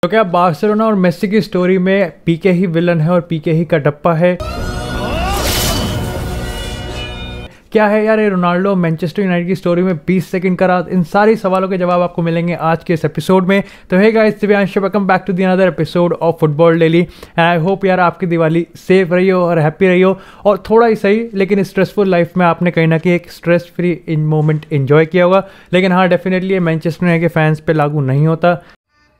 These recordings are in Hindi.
तो क्या बार्सिलोना और मेसी की स्टोरी में पीके ही विलन है और पीके ही का टप्पा है? क्या है यार ये रोनाल्डो मैनचेस्टर यूनाइटेड की स्टोरी में 20 सेकंड का राज? इन सारे सवालों के जवाब आपको मिलेंगे आज के इस एपिसोड में। तो hey guys, Divyansh, welcome back to the another episode of football daily and I hope यार आपकी दिवाली सेफ रही हो और हैप्पी रही हो और थोड़ा ही सही लेकिन स्ट्रेसफुल लाइफ में आपने कहीं ना कहीं एक stress free in moment enjoy किया होगा। लेकिन हाँ, डेफिनेटली ये मैनचेस्टर यूनाइटेड के फैंस पे लागू नहीं होता।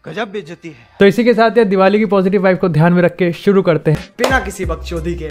गजब बेइज्जती है। तो इसी के साथ यार दिवाली की पॉजिटिव वाइब को ध्यान में रख के शुरू करते हैं बिना किसी बकचोदी के।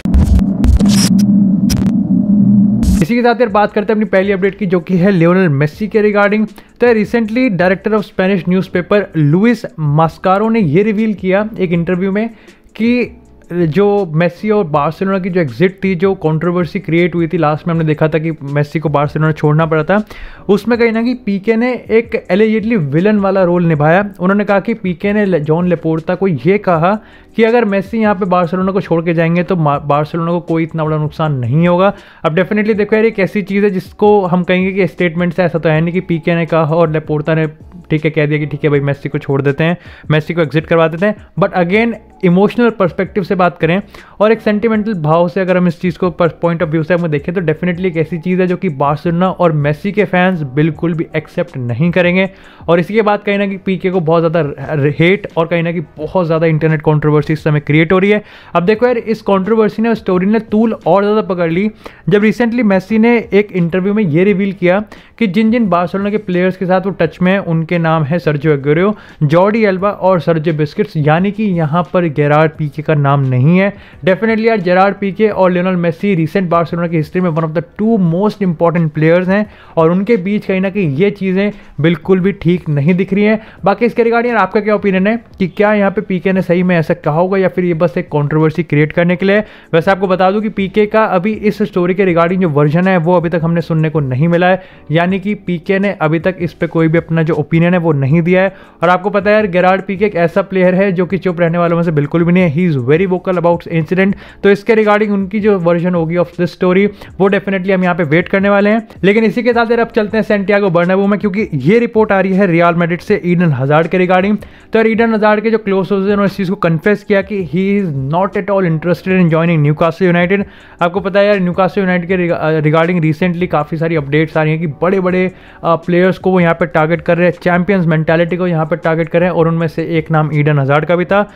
इसी के साथ यार बात करते हैं अपनी पहली अपडेट की, जो कि है लियोनेल मेसी के रिगार्डिंग। तो recently director of Spanish newspaper Luis Mascaro ने ये रिवील किया एक इंटरव्यू में कि जो मेसी और बार्सिलोना की जो एग्जिट थी, जो कंट्रोवर्सी क्रिएट हुई थी लास्ट में, हमने देखा था कि मेसी को बार्सिलोना छोड़ना पड़ा था, उसमें कहीं ना कहीं पीके ने एक एलिजिटली विलन वाला रोल निभाया। उन्होंने कहा कि पीके ने जॉन लेपोर्टा को ये कहा कि अगर मेसी यहाँ पे बार्सिलोना को छोड़ के जाएंगे तो बार्सिलोना को कोई इतना बड़ा नुकसान नहीं होगा। अब डेफिनेटली देखो यार, एक ऐसी चीज़ है जिसको हम कहेंगे कि स्टेटमेंट से ऐसा तो है नहीं कि पीके ने कहा और लेपोर्टा ने ठीक है कह दिया कि ठीक है भाई मेसी को छोड़ देते हैं, मेसी को एग्जिट करवा देते हैं। बट अगेन इमोशनल पर्सपेक्टिव से बात करें और एक सेंटिमेंटल भाव से अगर हम इस चीज़ को पॉइंट ऑफ व्यू से हम देखें तो डेफिनेटली एक ऐसी चीज़ है जो कि बार्सिलोना और मेसी के फैंस बिल्कुल भी एक्सेप्ट नहीं करेंगे। और इसी के बाद कहीं ना कहीं पीके को बहुत ज़्यादा हेट और कहीं ना कहीं बहुत ज़्यादा इंटरनेट कॉन्ट्रोवर्सी इस समय क्रिएट हो रही है। अब देखो यार, इस कॉन्ट्रोवर्सी ने, स्टोरी ने तूल और ज़्यादा पकड़ ली जब रिसेंटली मेसी ने एक इंटरव्यू में ये रिवील किया कि जिन जिन बार्सिलोना के प्लेयर्स के साथ वो टच में है उनके नाम है सर्जियो एग्यूरो, जॉर्डी एल्बा और सर्जियो बिस्किट्स, यानी कि यहाँ पर गेरार्ड पीके का नाम नहीं है। डेफिनेटली यार जेरार्ड पीके और लियोनेल मेसी रिसेंट बार्सिलोना की हिस्ट्री में one of the two most important players हैं और उनके बीच कहीं ना कहीं ये चीज़ें बिल्कुल भी ठीक नहीं दिख रही हैं। बाकी इसके रिगार्डिंग आपका क्या ओपिनियन है कि क्या यहाँ पे पीके ने सही में ऐसा कहा होगा या फिर ये बस एक कंट्रोवर्सी क्रिएट करने के लिए? वैसे आपको बता दूं कि पीके का अभी इस स्टोरी के रिगार्डिंग जो वर्जन है वो अभी तक हमने सुनने को नहीं मिला है, यानी कि पीके ने अभी तक इस पे कोई भी अपना जो ओपिनियन है वो नहीं दिया है। और आपको पता है यार, गेरार्ड पीके एक ऐसा प्लेयर है जो कि चुप रहने वालों में से बिल्कुल भी नहीं है। He is very vocal about incident. तो इसके रिगार्डिंग उनकी जो वर्जन होगी ऑफ दिस स्टोरी वो डेफिनेटली हम यहाँ पे वेट करने वाले हैं। लेकिन इसी के साथ यार अब चलते हैं सैंटियागो बर्नाब्यू में, क्योंकि ये रिपोर्ट आ रही है रियल मैड्रिड से ईडन हजार्ड के रिगार्डिंग। तो ईडन हजार्ड के जो क्लोज सोर्सेज ने इस चीज को कन्फेस किया कि he is not at all interested in joining Newcastle United. आपको पता है यार, न्यूकासल यूनाइटेड के रिगार्डिंग रिसेंटली काफी सारी अपडेट्स आ रही हैं कि बड़े बड़े प्लेयर्स को वो यहाँ पे टारगेट कर रहे हैं, चैंपियंस मेंटालिटी को यहाँ पे टारगेट कर रहे हैं और उनमें से एक नाम ईडन हजार्ड का भी था।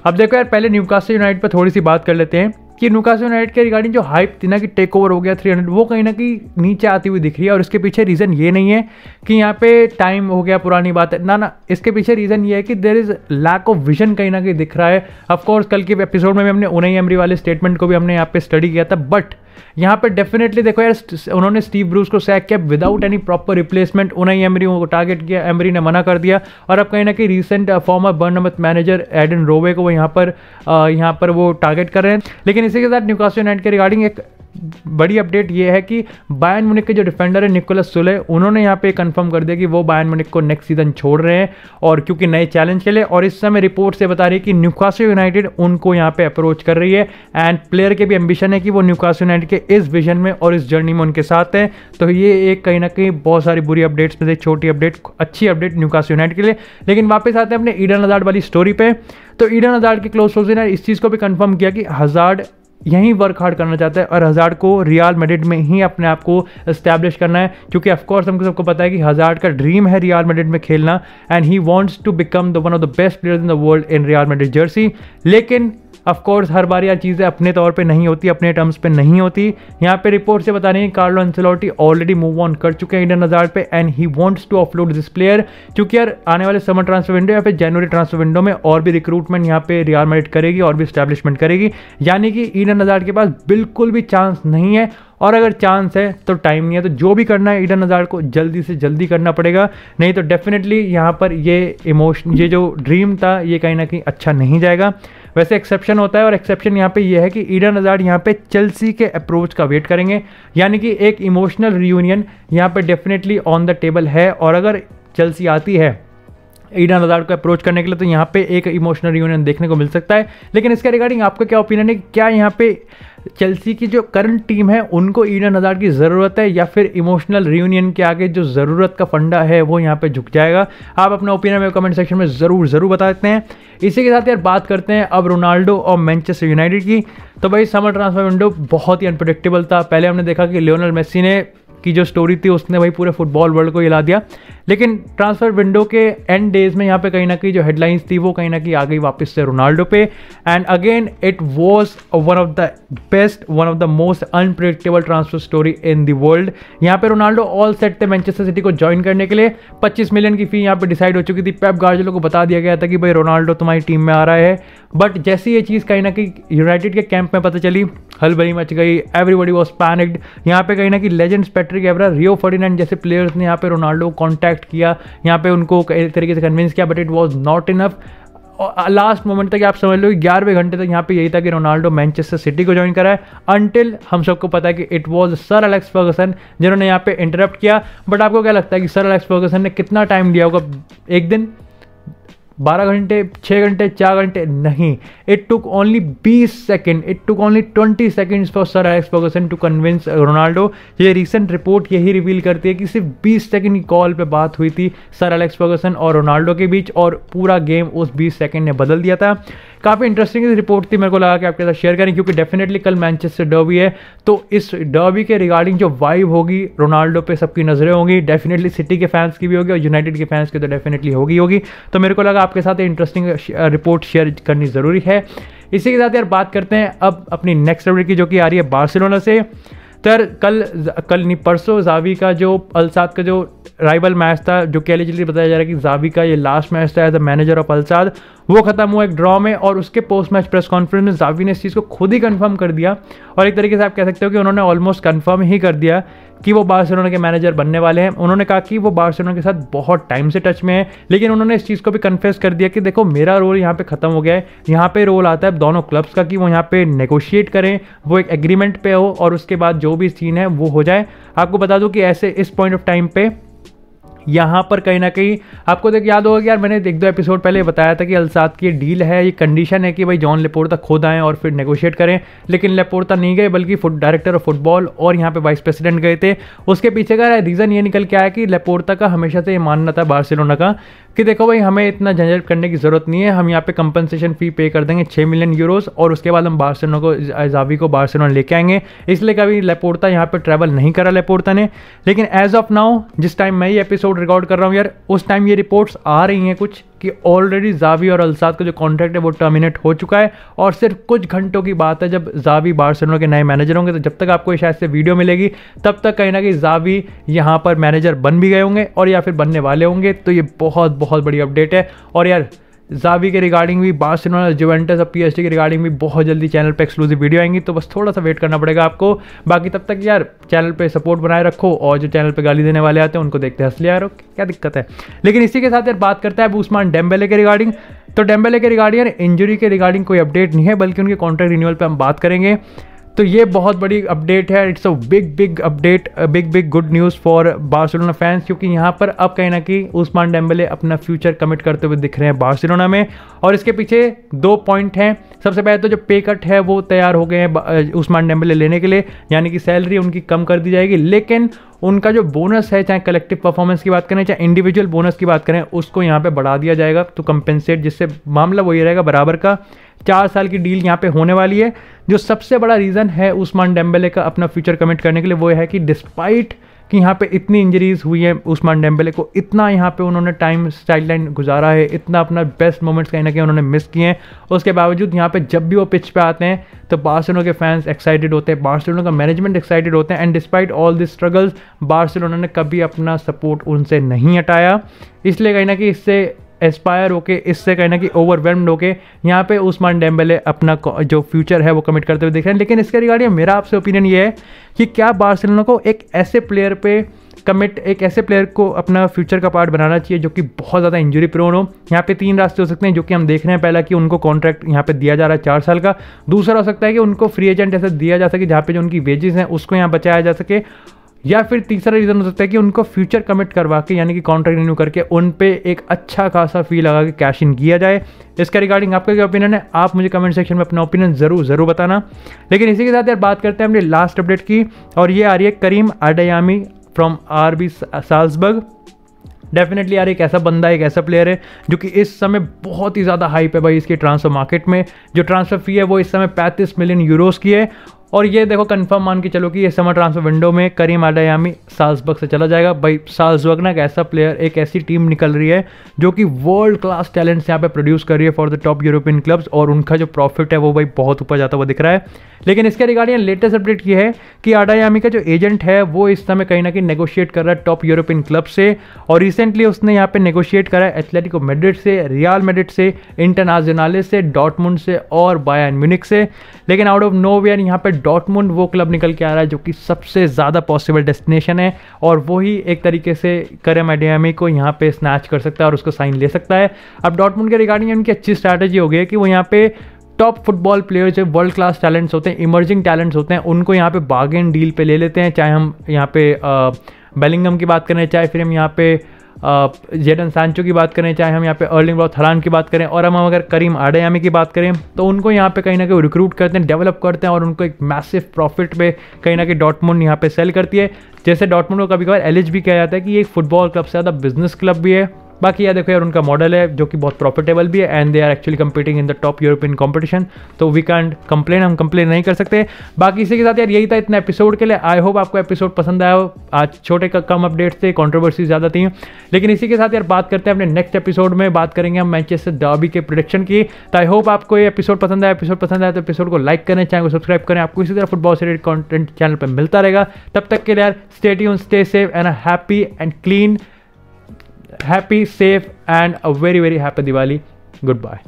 अब देखो यार, पहले न्यूकासल यूनाइटेड पर थोड़ी सी बात कर लेते हैं कि न्यूकासल यूनाइटेड के रिगार्डिंग जो हाइप थी ना कि टेक ओवर हो गया 300, वो कहीं ना कहीं नीचे आती हुई दिख रही है। और इसके पीछे रीज़न ये नहीं है कि यहाँ पे टाइम हो गया, पुरानी बात है, ना, इसके पीछे रीज़न ये है कि there is lack of vision कहीं ना कहीं दिख रहा है। ऑफकोर्स कल के एपिसोड में हमने उनई एमरी वाले स्टेटमेंट को भी हमने यहाँ पे स्टडी किया था, बट यहाँ पे डेफिनेटली देखो यार, उन्होंने स्टीव ब्रूस को सैक किया without any proper replacement. Unai Emery को टारगेट किया, एमरी ने मना कर दिया और अब कहीं ना कहीं recent former Bournemouth manager Eddie Howe को वो यहाँ पर वो टारगेट कर रहे हैं। लेकिन इसी के साथ न्यूकासल यूनाइटेड के रिगार्डिंग एक बड़ी अपडेट ये है कि बायर्न म्यूनिख के जो डिफेंडर है निकोलस सुले, उन्होंने यहाँ पे कंफर्म कर दिया कि वो बायर्न म्यूनिख को नेक्स्ट सीजन छोड़ रहे हैं और क्योंकि नए चैलेंज के लिए। और इस समय रिपोर्ट से बता रही है कि न्यूकासल यूनाइटेड उनको यहाँ पे अप्रोच कर रही है एंड प्लेयर के भी एम्बिशन है कि वो न्यूकासल यूनाइटेड के इस विजन में और इस जर्नी में उनके साथ है। तो ये एक कहीं ना कहीं बहुत सारी बुरी अपडेट्स में से छोटी अपडेट, अच्छी अपडेट न्यूकासल यूनाइटेड के लिए। लेकिन वापस आते हैं अपने ईडन हजार्ड वाली स्टोरी पे। तो ईडन हजार्ड के क्लोज सोर्सेज ने इस चीज़ को भी कंफर्म किया कि हजार्ड यहीं वर्क हार्ड करना चाहता है और हजार्ड को रियल मैड्रिड में ही अपने आप को एस्टैब्लिश करना है, क्योंकि ऑफकोर्स हमको सबको पता है कि हजार्ड का ड्रीम है रियल मैड्रिड में खेलना and he wants to become the one of the best players in the world in Real Madrid jersey. लेकिन ऑफकोर्स हर बार यार चीज़ें अपने तौर पे नहीं होती, अपने टर्म्स पे नहीं होती। यहाँ पे रिपोर्ट से बता रही है Carlo Ancelotti already move on कर चुके हैं ईडन हजार्ड पे and he wants to offload this player, क्योंकि यार आने वाले समर ट्रांसफर विंडो या फिर जनवरी ट्रांसफर विंडो में और भी रिक्रूटमेंट यहाँ पे रियल मैड्रिड करेगी और भी एस्टैब्लिशमेंट करेगी, यानी कि ईडन हजार्ड के पास बिल्कुल भी चांस नहीं है। और अगर चांस है तो टाइम नहीं है, तो जो भी करना है ईडन हजार्ड को जल्दी से जल्दी करना पड़ेगा, नहीं तो डेफिनेटली यहाँ पर ये जो ड्रीम था ये कहीं ना कहीं अच्छा नहीं जाएगा। वैसे एक्सेप्शन होता है और एक्सेप्शन यहाँ पे ये है कि ईडन हजार्ड यहाँ पे चेल्सी के अप्रोच का वेट करेंगे, यानी कि एक इमोशनल रियूनियन यहाँ पे डेफिनेटली ऑन द टेबल है। और अगर चेल्सी आती है ईडन हज़ार्ड को अप्रोच करने के लिए, तो यहाँ पे एक इमोशनल रियूनियन देखने को मिल सकता है। लेकिन इसके रिगार्डिंग आपका क्या ओपिनियन है, क्या यहाँ पे चेल्सी की जो करंट टीम है उनको ईडन हज़ार्ड की ज़रूरत है, या फिर इमोशनल रियूनियन के आगे जो ज़रूरत का फंडा है वो यहाँ पे झुक जाएगा? आप अपना ओपिनियन में कमेंट सेक्शन में ज़रूर बता सकते हैं। इसी के साथ यार बात करते हैं अब रोनाल्डो और मैनचेस्टर यूनाइटेड की। तो भाई समर ट्रांसफर विंडो बहुत ही अनप्रेडिक्टेबल था। पहले हमने देखा कि लियोनेल मेसी ने की जो स्टोरी थी उसने भाई पूरे फुटबॉल वर्ल्ड को हिला दिया, लेकिन ट्रांसफर विंडो के एंड डेज में यहाँ पे कहीं ना कहीं जो हेडलाइंस थी वो कहीं ना कहीं आ गई वापस से रोनाल्डो पे। And again it was one of the best, one of the most unpredictable transfer story in the world. यहाँ पे रोनाल्डो ऑल सेट थे मैनचेस्टर सिटी को ज्वाइन करने के लिए। 25 मिलियन की फी यहाँ पे डिसाइड हो चुकी थी। पेप गार्डियोला को बता दिया गया था कि भाई रोनाल्डो तुम्हारी टीम में आ रहा है, बट जैसी ये चीज़ कहीं ना कहीं यूनाइटेड के कैंप में पता चली, हलबली मच गई, एवरीबॉडी वाज पैनिक्ड। यहाँ पे कहीं ना कहीं लेजेंड्स पैट्रिक एवरा, रियो फर्डिनैंड जैसे प्लेयर्स ने यहाँ पे रोनाल्डो को कॉन्टैक्ट किया, यहाँ पे उनको एक तरीके से कन्विंस किया, but it was not enough. Last moment तक आप समझ लो 11वें घंटे तक यहाँ पे यही था कि रोनाल्डो मैनचेस्टर सिटी को ज्वाइन करा है, अंटिल हम सबको पता है कि it was sir Alex Fergusson जिन्होंने यहाँ पे इंटरप्ट किया। बट आपको क्या लगता है कि सर एलेक्स फर्गसन ने कितना टाइम दिया होगा? एक दिन, 12 घंटे, 6 घंटे, 4 घंटे? नहीं, it took only 20 second, it took only 20 seconds for sir Alex Ferguson to convince Ronaldo. ये रिसेंट रिपोर्ट यही रिवील करती है कि सिर्फ 20 सेकेंड की कॉल पे बात हुई थी सर एलेक्स फर्गसन और रोनाल्डो के बीच, और पूरा गेम उस 20 सेकेंड ने बदल दिया था। काफ़ी इंटरेस्टिंग रिपोर्ट थी, मेरे को लगा कि आपके साथ शेयर करें, क्योंकि डेफिनेटली कल मैनचेस्टर डर्बी है, तो इस डर्बी के रिगार्डिंग जो वाइब होगी रोनाल्डो पे सबकी नजरें होंगी, डेफिनेटली सिटी के फैंस की भी होगी और यूनाइटेड के फैंस की तो डेफिनेटली होगी। तो मेरे को लगा आपके साथ इंटरेस्टिंग रिपोर्ट शेयर करनी ज़रूरी है। इसी के साथ यार बात करते हैं अब अपनी नेक्स्ट अपडेट की, जो कि आ रही है बार्सिलोना से। तो यार कल नहीं परसों जावी का जो अल-साद का जो राइवल मैच था, जो कि एलिजिबली बताया जा रहा है कि जावी का ये लास्ट मैच था एज अ मैनेजर ऑफ अल-साद, वो खत्म हुआ एक ड्रॉ में। और उसके पोस्ट मैच प्रेस कॉन्फ्रेंस में जावी ने इस चीज़ को खुद ही कंफर्म कर दिया, और एक तरीके से आप कह सकते हो कि उन्होंने ऑलमोस्ट कंफर्म ही कर दिया कि वो बार्सिलोना के मैनेजर बनने वाले हैं। उन्होंने कहा कि वो बार्सिलोना के साथ बहुत टाइम से टच में है, लेकिन उन्होंने इस चीज़ को भी कन्फेस कर दिया कि देखो मेरा रोल यहाँ पे ख़त्म हो गया है। यहाँ पे रोल आता है दोनों क्लब्स का कि वो यहाँ पे नेगोशिएट करें, वो एक एग्रीमेंट पे हो, और उसके बाद जो भी सीन है वो हो जाए। आपको बता दूं कि ऐसे इस पॉइंट ऑफ टाइम पे यहाँ पर कहीं ना कहीं आपको याद होगा कि यार मैंने 1-2 एपिसोड पहले बताया था कि अल-साद की डील है, ये कंडीशन है कि भाई जॉन लेपोर्टा खुद आएँ और फिर नेगोशिएट करें, लेकिन लेपोर्टा नहीं गए, बल्कि डायरेक्टर ऑफ फुटबॉल और यहाँ पे वाइस प्रेसिडेंट गए थे। उसके पीछे का रीज़न ये निकल के आया कि लेपोर्टा का हमेशा से ये मानना था बार्सिलोना का कि देखो भाई हमें इतना झंझट करने की ज़रूरत नहीं है, हम यहाँ पे कंपनसेशन फ़ी पे कर देंगे 6 मिलियन यूरोस, और उसके बाद हम बार्सिलोना को, जावी को बार्सिलोना लेके आएंगे। इसलिए कभी लेपोर्टा यहाँ पे ट्रैवल नहीं करा लेपोर्टा ने। लेकिन एज ऑफ नाउ जिस टाइम मैं ये एपिसोड रिकॉर्ड कर रहा हूँ यार, उस टाइम ये रिपोर्ट्स आ रही हैं कुछ कि ऑलरेडी जावी और अल-साद का जो कॉन्ट्रैक्ट है वो टर्मिनेट हो चुका है, और सिर्फ कुछ घंटों की बात है जब जावी बार्सिलोना के नए मैनेजर होंगे। तो जब तक आपको शायद से वीडियो मिलेगी तब तक कहीं ना कहीं जावी यहाँ पर मैनेजर बन भी गए होंगे और या फिर बनने वाले होंगे। तो ये बहुत बहुत बड़ी अपडेट है। और यार जावी के रिगार्डिंग भी, बार्सिलोना, जुवेंटस और पीएसजी के रिगार्डिंग भी बहुत जल्दी चैनल पे एक्सक्लूसिव वीडियो आएंगी, तो बस थोड़ा सा वेट करना पड़ेगा आपको। बाकी तब तक यार चैनल पे सपोर्ट बनाए रखो, और जो चैनल पे गाली देने वाले आते हैं उनको देखते हंस लिया यार, क्या दिक्कत है। लेकिन इसी के साथ यार बात करता है उस्मान डेम्बेले के रिगार्डिंग। तो डेम्बेले के रिगार्डिंग यार इंजरी के रिगार्डिंग कोई अपडेट नहीं है, बल्कि उनके कॉन्ट्रैक्ट रिन्यूअल पर हम बात करेंगे। तो ये बहुत बड़ी अपडेट है, it's a big update, big good news for Barcelona fans, क्योंकि यहाँ पर अब कहीं ना कहीं उस्मान डेम्बेले अपना फ्यूचर कमिट करते हुए दिख रहे हैं बार्सिलोना में। और इसके पीछे 2 पॉइंट हैं। सबसे पहले तो जो पे कट है वो तैयार हो गए हैं उस्मान डेम्बेले लेने के लिए, यानी कि सैलरी उनकी कम कर दी जाएगी, लेकिन उनका जो बोनस है, चाहे कलेक्टिव परफॉर्मेंस की बात करें चाहे इंडिविजुअल बोनस की बात करें, उसको यहाँ पे बढ़ा दिया जाएगा टू कंपेंसेट, जिससे मामला वही रहेगा बराबर का। 4 साल की डील यहाँ पे होने वाली है। जो सबसे बड़ा रीज़न है उस्मान डेम्बेले का अपना फ्यूचर कमिट करने के लिए, वो है कि डिस्पाइट कि यहाँ पे इतनी इंजरीज हुई है उस्मान डेम्बेले को, इतना यहाँ पे उन्होंने टाइम साइडलाइन गुजारा है, इतना अपना बेस्ट मोमेंट्स कहीं ना कहीं उन्होंने मिस किए हैं, उसके बावजूद यहाँ पे जब भी वो पिच पे आते हैं तो बार्सिलोना के फैंस एक्साइटेड होते हैं, बार्सिलोना का मैनेजमेंट एक्साइटेड होते हैं। And despite all this struggles Barcelona ने कभी अपना सपोर्ट उनसे नहीं हटाया। इसलिए कहीं ना कहीं इससे एस्पायर होके, इससे कहीं ना कहीं ओवरवेल्म्ड होके यहाँ पे उस्मान डेम्बेले अपना जो फ्यूचर है वो कमिट करते हुए दिख रहे हैं। लेकिन इसके रिगार्डिंग मेरा आपसे ओपिनियन ये है कि क्या बार्सिलोना को एक ऐसे प्लेयर को अपना फ्यूचर का पार्ट बनाना चाहिए जो कि बहुत ज़्यादा इंजरी प्रोन हो। यहाँ पे 3 रास्ते हो सकते हैं जो कि हम देख रहे हैं। पहला कि उनको कॉन्ट्रैक्ट यहाँ पे दिया जा रहा है 4 साल का। दूसरा हो सकता है कि उनको फ्री एजेंट ऐसा दिया जा सके जहाँ पे जो उनकी वेजेस हैं उसको यहाँ बचाया जा सके। या फिर तीसरा रीज़न हो सकता है कि उनको फ्यूचर कमिट करवा के यानी कि कॉन्ट्रैक्ट रिन्यू करके उन पे एक अच्छा खासा फी लगा के कैश इन किया जाए। इसका रिगार्डिंग आपका क्या ओपिनियन है, आप मुझे कमेंट सेक्शन में अपना ओपिनियन ज़रूर बताना। लेकिन इसी के साथ यार बात करते हैं अपनी लास्ट अपडेट की, और ये आ रही है करीम अडेयामी फ्रॉम RB साल्जबर्ग। डेफिनेटली यार एक ऐसा बंदा, एक ऐसा प्लेयर है जो कि इस समय बहुत ही ज़्यादा हाइप है भाई इसकी ट्रांसफर मार्केट में। जो ट्रांसफर फी है वो इस समय 35 मिलियन यूरोस की है, और ये देखो कंफर्म मान के चलो कि ये समर ट्रांसफर विंडो में करीम अडेयामी साल्जबर्ग से चला जाएगा। भाई साल्जबर्ग ना एक ऐसा प्लेयर, एक ऐसी टीम निकल रही है जो कि वर्ल्ड क्लास टैलेंट्स यहाँ पे प्रोड्यूस कर रही है for the top European clubs, और उनका जो प्रॉफिट है वो भाई बहुत ऊपर जाता हुआ दिख रहा है। लेकिन इसके रिगार्डिंग लेटेस्ट अपडेट ये है कि अडेयामी का जो एजेंट है वो इस समय कहीं ना कहीं नेगोशिएट कर रहा है टॉप यूरोपियन क्लब से, और रिसेंटली उसने यहाँ पे नेगोशिएट करा है एथलेटिको मैड्रिड से, रियल मैड्रिड से, इंटरनेशनल से, डॉर्टमुंड से और बायर्न म्यूनिख से। लेकिन आउट ऑफ नोवेयर यहाँ पे डॉर्टमुंड वो क्लब निकल के आ रहा है जो कि सबसे ज़्यादा पॉसिबल डेस्टिनेशन है, और वही एक तरीके से करीम अडेयामी को यहाँ पे स्नैच कर सकता है और उसको साइन ले सकता है। अब डॉर्टमुंड के रिगार्डिंग उनकी अच्छी स्ट्रैटेजी हो गई है कि वो यहाँ पे टॉप फुटबॉल प्लेयर्स जो वर्ल्ड क्लास टैलेंट्स होते हैं, इमर्जिंग टैलेंट्स होते हैं, उनको यहाँ पे बार्गेन डील पे ले लेते हैं। चाहे हम यहाँ पे बेलिंगम की बात करें, चाहे फिर हम यहाँ पे जेडन सांचो की बात करें, चाहे हम यहाँ पे अर्लिंग ब्राउट हालांड की बात करें, और हम अगर करीम अडेयामी की बात करें तो उनको यहाँ पे कहीं ना कहीं रिक्रूट करते हैं, डेवलप करते हैं, और उनको एक मैसिव प्रॉफिट पे कहीं ना कहीं डॉर्टमुंड यहाँ पे सेल करती है। जैसे डॉर्टमुंड को कभी कभार एलिज भी किया जाता है कि ये एक फुटबॉल क्लब से ज़्यादा बिजनेस क्लब भी है। बाकी यार देखो यार उनका मॉडल है जो कि बहुत प्रॉफिटेबल भी है, and they are actually competing in the top European competition, तो वी कैंट कंप्लेन, हम कंप्लेन नहीं कर सकते। बाकी इसी के साथ यार यही था इतना एपिसोड के लिए। आई होप आपको एपिसोड पसंद आया हो। आज छोटे कम अपडेट्स थे, कॉन्ट्रोवर्सी ज़्यादा थी, लेकिन इसी के साथ यार बात करते हैं अपने नेक्स्ट एपिसोड में, बात करेंगे हम मैनचेस्टर डर्बी के प्रेडिक्शन की। तो आई होप आपको ये एपिसोड पसंद आया। तो एपिसोड को लाइक करें, चैनल को सब्सक्राइब करें, आपको इसी तरह फुटबॉल से रिलेटेड कंटेंट चैनल पर मिलता रहेगा। तब तक के लिए यार stay tuned, stay safe and happy and clean, happy, safe and a very happy Diwali. Goodbye.